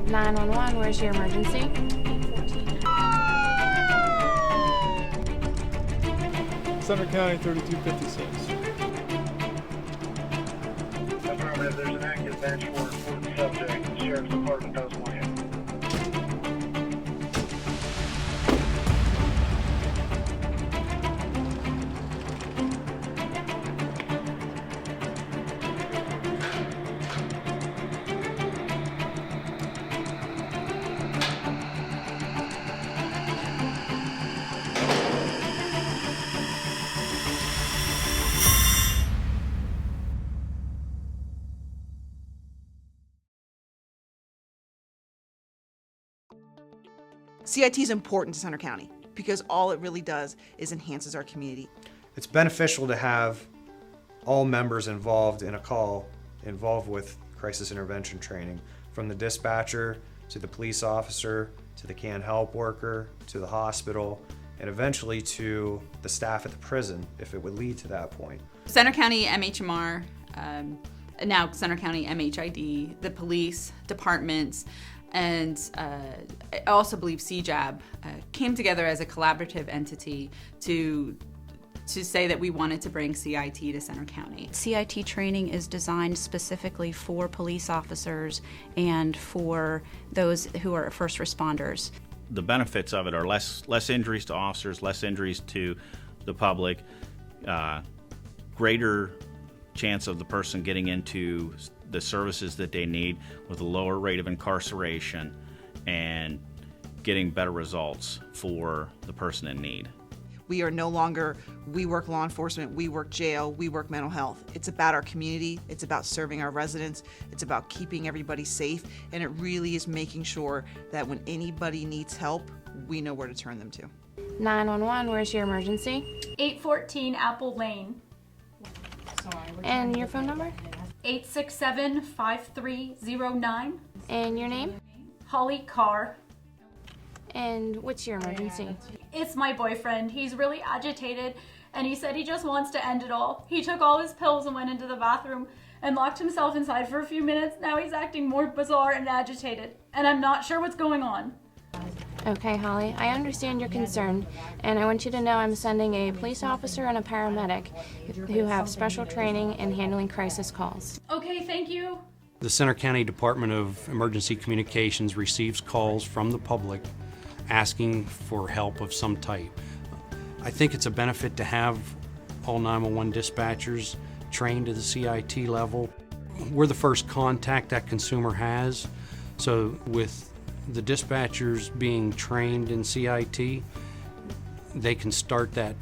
911, where's your emergency? Center County 3256. Affirmative, there's an active bench warrant for the subject. The Sheriff's Department does want you. CIT is important to Center County because all it really does is enhances our community. It's beneficial to have all members involved in a call involved with crisis intervention training, from the dispatcher to the police officer to the canned help worker to the hospital, and eventually to the staff at the prison if it would lead to that point. Center County MHMR, now Center County MHID, the police departments, and I also believe CJAB came together as a collaborative entity to say that we wanted to bring CIT to Center County. CIT training is designed specifically for police officers and for those who are first responders. The benefits of it are less injuries to officers, less injuries to the public, greater chance of the person getting into the services that they need with a lower rate of incarceration and getting better results for the person in need. We are no longer, we work law enforcement, we work jail, we work mental health. It's about our community, it's about serving our residents, it's about keeping everybody safe, and it really is making sure that when anybody needs help, we know where to turn them to. 911, where's your emergency? 814 Apple Lane. And your phone number? 867-5309. And your name? Holly Carr. And what's your emergency? It's my boyfriend. He's really agitated and he said he just wants to end it all. He took all his pills and went into the bathroom and locked himself inside for a few minutes. Now he's acting more bizarre and agitated, and I'm not sure what's going on. Okay, Holly, I understand your concern, and I want you to know I'm sending a police officer and a paramedic who have special training in handling crisis calls. Okay, thank you. The Center County Department of Emergency Communications receives calls from the public asking for help of some type. I think it's a benefit to have all 911 dispatchers trained to the CIT level. We're the first contact that consumer has, so with the dispatchers being trained in CIT, they can start that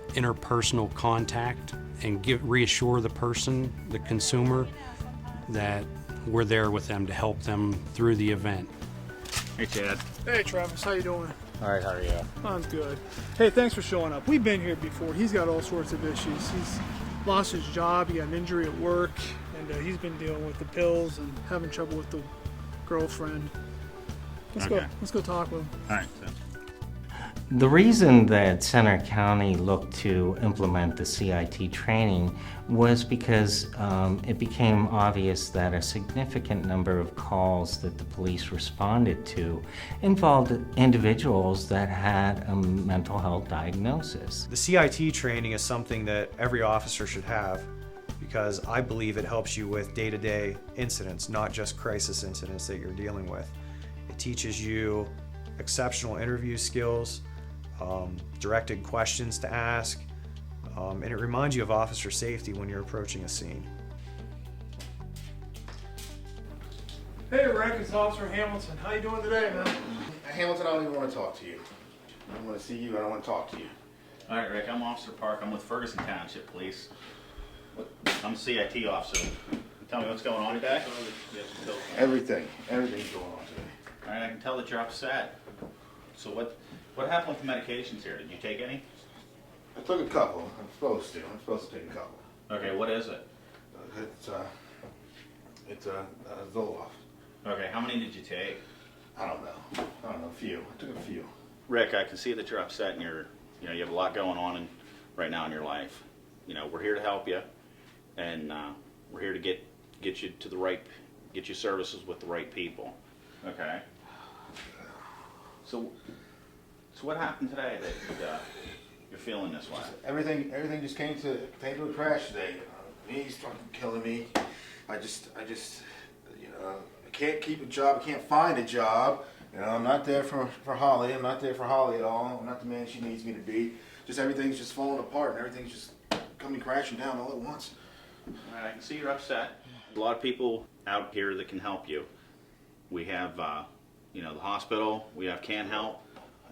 interpersonal contact and reassure the person, the consumer, that we're there with them to help them through the event. Hey, Chad. Hey, Travis, how you doing? All right, how are you? I'm good. Hey, thanks for showing up. We've been here before. He's got all sorts of issues. He's lost his job, he got an injury at work, and he's been dealing with the pills and having trouble with the girlfriend. Let's go talk with him. All right. The reason that Center County looked to implement the CIT training was because it became obvious that a significant number of calls that the police responded to involved individuals that had a mental health diagnosis. The CIT training is something that every officer should have because I believe it helps you with day-to-day incidents, not just crisis incidents that you're dealing with. It teaches you exceptional interview skills, directed questions to ask, and it reminds you of officer safety when you're approaching a scene. Hey, Rick, it's Officer Hamilton. How you doing today, man? Hamilton, I don't even want to talk to you. I don't want to see you. I don't want to talk to you. All right, Rick, I'm Officer Park. I'm with Ferguson Township Police. I'm a CIT officer. Tell me what's going on today? Everything's going on today. All right, I can tell that you're upset. So what happened with the medications here? Did you take any? I took a couple. I'm supposed to take a couple. Okay, what is it? It's Zoloft. Okay, how many did you take? I don't know, a few. I took a few. Rick, I can see that you're upset and you have a lot going on right now in your life. We're here to help you, and we're here to get you to get you services with the right people. Okay. So what happened today that you're feeling this way? Everything just came to a crash today. Knees fucking killing me. I just, you know, I can't keep a job. I can't find a job. You know, I'm not there for Holly. I'm not there for Holly at all. I'm not the man she needs me to be. Just everything's just falling apart and everything's just coming crashing down all at once. All right, I can see you're upset. A lot of people out here that can help you. We have, you know, the hospital. We have Can Help,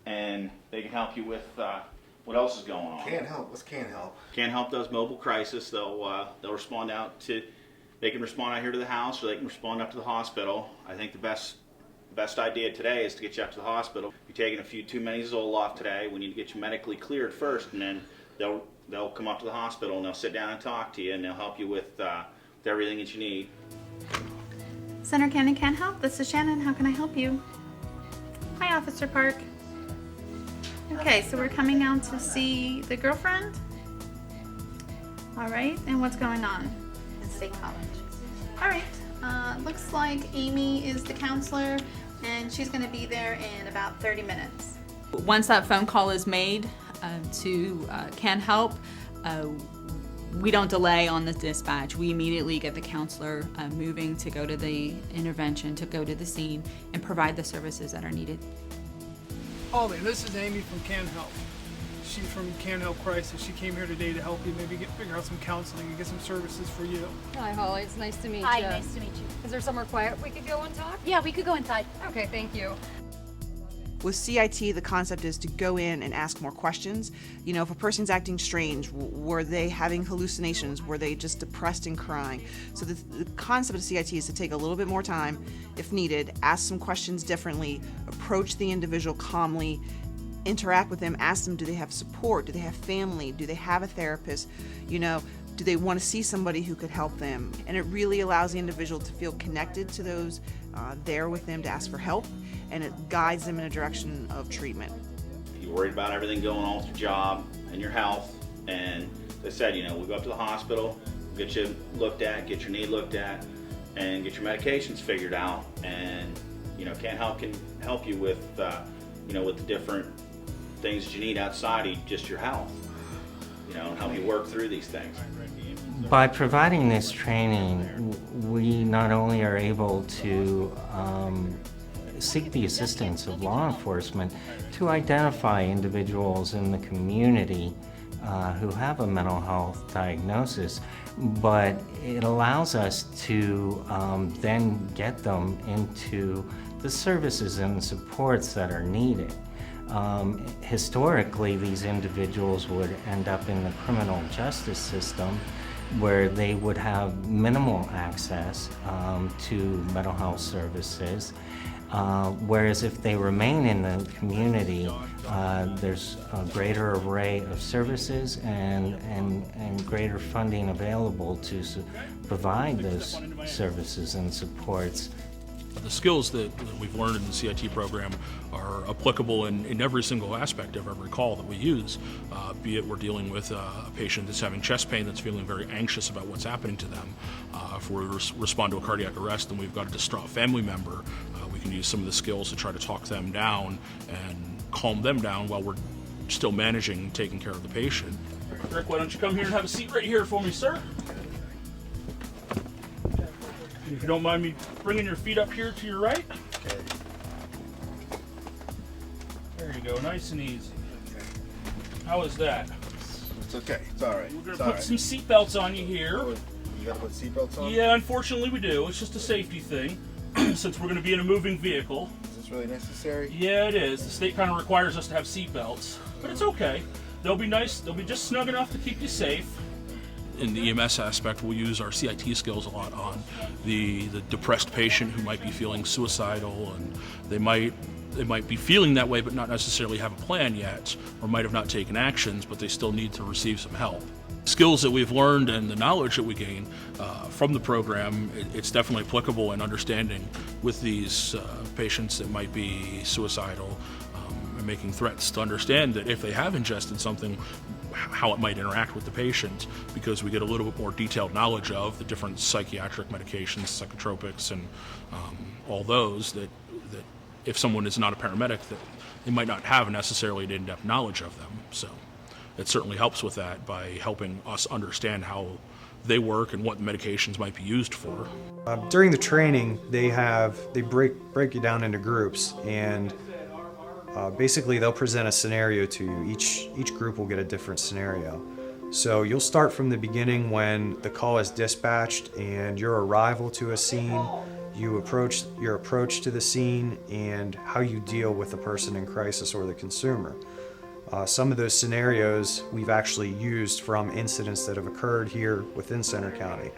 and they can help you with what else is going on. Can't help. What's Can't Help? Can't Help does mobile crisis. They'll respond out to. They can respond out here to the house, or they can respond up to the hospital. I think the best idea today is to get you up to the hospital. You're taking a few too many Zoloft today. We need to get you medically cleared first, and then they'll come up to the hospital and they'll sit down and talk to you, and they'll help you with everything that you need. Center County Can Help. This is Shannon. How can I help you? Hi, Officer Park. Okay, so we're coming out to see the girlfriend. All right, and what's going on? At State College. All right, looks like Amy is the counselor, and she's going to be there in about 30 minutes. Once that phone call is made to Can Help, we don't delay on the dispatch. We immediately get the counselor moving to go to the intervention, to go to the scene, and provide the services that are needed. Holly, this is Amy from Can Help. She's from Can Help Crisis. She came here today to help you maybe figure out some counseling and get some services for you. Hi, Holly. It's nice to meet you. Hi, nice to meet you. Is there somewhere quiet we could go and talk? Yeah, we could go inside. Okay, thank you. With CIT, the concept is to go in and ask more questions. You know, if a person's acting strange, were they having hallucinations? Were they just depressed and crying? So the concept of CIT is to take a little bit more time, if needed, ask some questions differently, approach the individual calmly, interact with them, ask them, do they have support? Do they have family? Do they have a therapist? You know, do they want to see somebody who could help them? And it really allows the individual to feel connected to those there with them to ask for help, and it guides them in a direction of treatment. You're worried about everything going on with your job and your health, and as I said, you know, we'll go up to the hospital, get you looked at, get your knee looked at, and get your medications figured out, and you know, Can help you with you know, with the different things that you need outside of just your health, you know, and help you work through these things. By providing this training, we not only are able to seek the assistance of law enforcement to identify individuals in the community who have a mental health diagnosis, but it allows us to then get them into the services and supports that are needed. Historically, these individuals would end up in the criminal justice system where they would have minimal access to mental health services, whereas if they remain in the community, there's a greater array of services and greater funding available to provide those services and supports. The skills that we've learned in the CIT program are applicable in every single aspect of every call that we use, be it we're dealing with a patient that's having chest pain that's feeling very anxious about what's happening to them. If we respond to a cardiac arrest and we've got a distraught family member, we can use some of the skills to try to talk them down and calm them down while we're still managing and taking care of the patient. Rick, why don't you come here and have a seat right here for me, sir? If you don't mind me bringing your feet up here to your right. Okay. There you go, nice and easy. How is that? It's okay. It's all right. We're gonna put some seat belts on you here. Oh, you gotta put seatbelts on? Yeah, unfortunately we do. It's just a safety thing, since we're gonna be in a moving vehicle. Is this really necessary? Yeah, it is. The state kind of requires us to have seat belts, but it's okay. They'll be nice. They'll be just snug enough to keep you safe. In the EMS aspect, we'll use our CIT skills a lot on the depressed patient who might be feeling suicidal, and they might be feeling that way but not necessarily have a plan yet, or might have not taken actions, but they still need to receive some help. Skills that we've learned and the knowledge that we gain from the program, it's definitely applicable in understanding with these patients that might be suicidal and making threats, to understand that if they have ingested something, how it might interact with the patient, because we get a little bit more detailed knowledge of the different psychiatric medications, psychotropics, and all those that that if someone is not a paramedic, that they might not have necessarily an in-depth knowledge of them. So it certainly helps with that by helping us understand how they work and what medications might be used for. During the training, they break you down into groups, and basically they'll present a scenario to you. Each group will get a different scenario. So you'll start from the beginning when the call is dispatched and your arrival to a scene, your approach to the scene, and how you deal with the person in crisis or the consumer. Some of those scenarios we've actually used from incidents that have occurred here within Center County.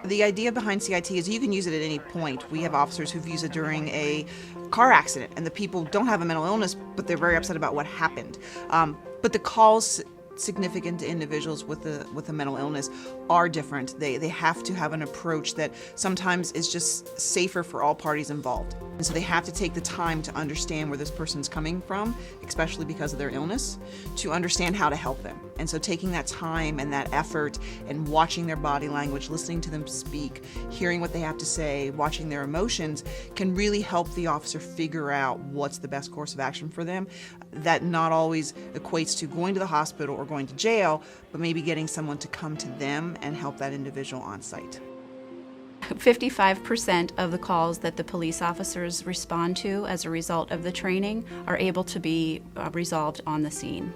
The idea behind CIT is you can use it at any point. We have officers who've used it during a car accident, and the people don't have a mental illness, but they're very upset about what happened. But the calls significant to individuals with a mental illness are different. They have to have an approach that sometimes is just safer for all parties involved. And so they have to take the time to understand where this person's coming from, especially because of their illness, to understand how to help them. And so taking that time and that effort and watching their body language, listening to them speak, hearing what they have to say, watching their emotions can really help the officer figure out what's the best course of action for them. That not always equates to going to the hospital or going to jail, but maybe getting someone to come to them and help that individual on site. 55% of the calls that the police officers respond to as a result of the training are able to be resolved on the scene.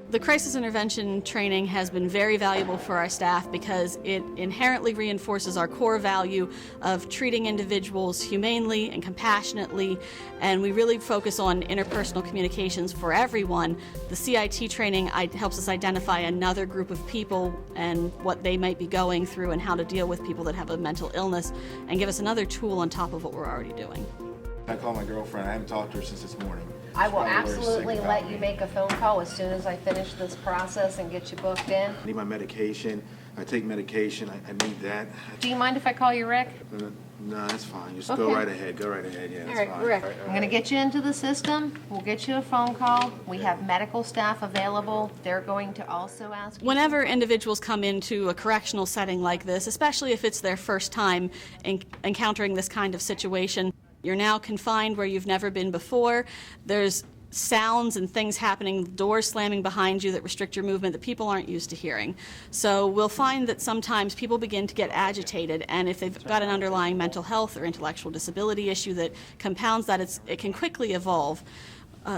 The crisis intervention training has been very valuable for our staff because it inherently reinforces our core value of treating individuals humanely and compassionately, and we really focus on interpersonal communications for everyone. The CIT training helps us identify another group of people and what they might be going through and how to deal with people that have a mental illness, and give us another tool on top of what we're already doing. I called my girlfriend. I haven't talked to her since this morning. I will She's probably very absolutely sick let about you me. make a phone call as soon as I finish this process and get you booked in. I need my medication. I take medication. I need that. Do you mind if I call you Rick? No, that's fine. Just Okay. go right ahead. Go right ahead. Yeah, All that's right, fine. Rick, I'm going to get you into the system. We'll get you a phone call. We have medical staff available. They're going to also ask you. Whenever individuals come into a correctional setting like this, especially if it's their first time encountering this kind of situation, you're now confined where you've never been before. There's sounds and things happening, doors slamming behind you that restrict your movement that people aren't used to hearing. So we'll find that sometimes people begin to get agitated, and if they've got an underlying mental health or intellectual disability issue that compounds that, it can quickly evolve.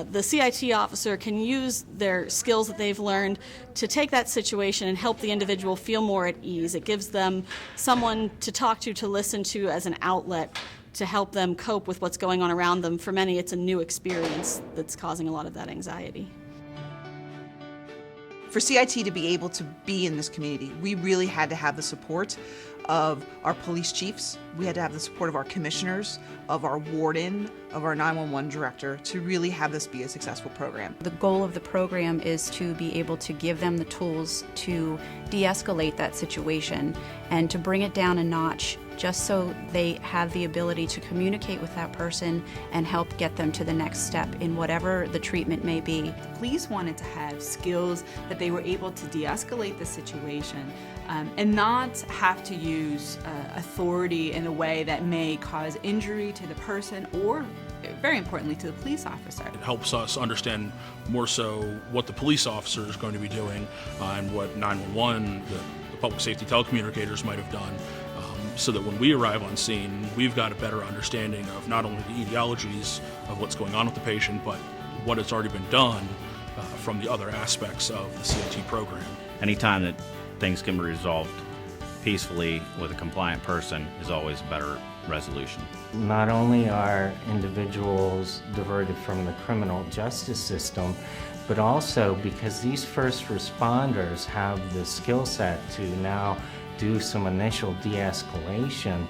The CIT officer can use their skills that they've learned to take that situation and help the individual feel more at ease. It gives them someone to talk to listen to as an outlet to help them cope with what's going on around them. For many, it's a new experience that's causing a lot of that anxiety. For CIT to be able to be in this community, we really had to have the support of our police chiefs. We had to have the support of our commissioners, of our warden, of our 911 director to really have this be a successful program. The goal of the program is to be able to give them the tools to de-escalate that situation and to bring it down a notch, just so they have the ability to communicate with that person and help get them to the next step in whatever the treatment may be. Police wanted to have skills that they were able to de-escalate the situation and not have to use authority in a way that may cause injury to the person or, very importantly, to the police officer. It helps us understand more so what the police officer is going to be doing and what 911, the public safety telecommunicators might have done, so that when we arrive on scene, we've got a better understanding of not only the etiologies of what's going on with the patient, but what has already been done from the other aspects of the CIT program. Anytime that things can be resolved peacefully with a compliant person is always a better resolution. Not only are individuals diverted from the criminal justice system, but also because these first responders have the skill set to now do some initial de-escalation,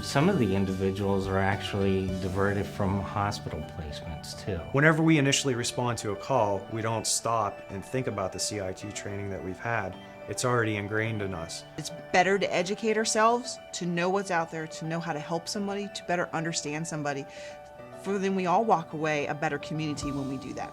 some of the individuals are actually diverted from hospital placements too. Whenever we initially respond to a call, we don't stop and think about the CIT training that we've had. It's already ingrained in us. It's better to educate ourselves, to know what's out there, to know how to help somebody, to better understand somebody. For then we all walk away a better community when we do that.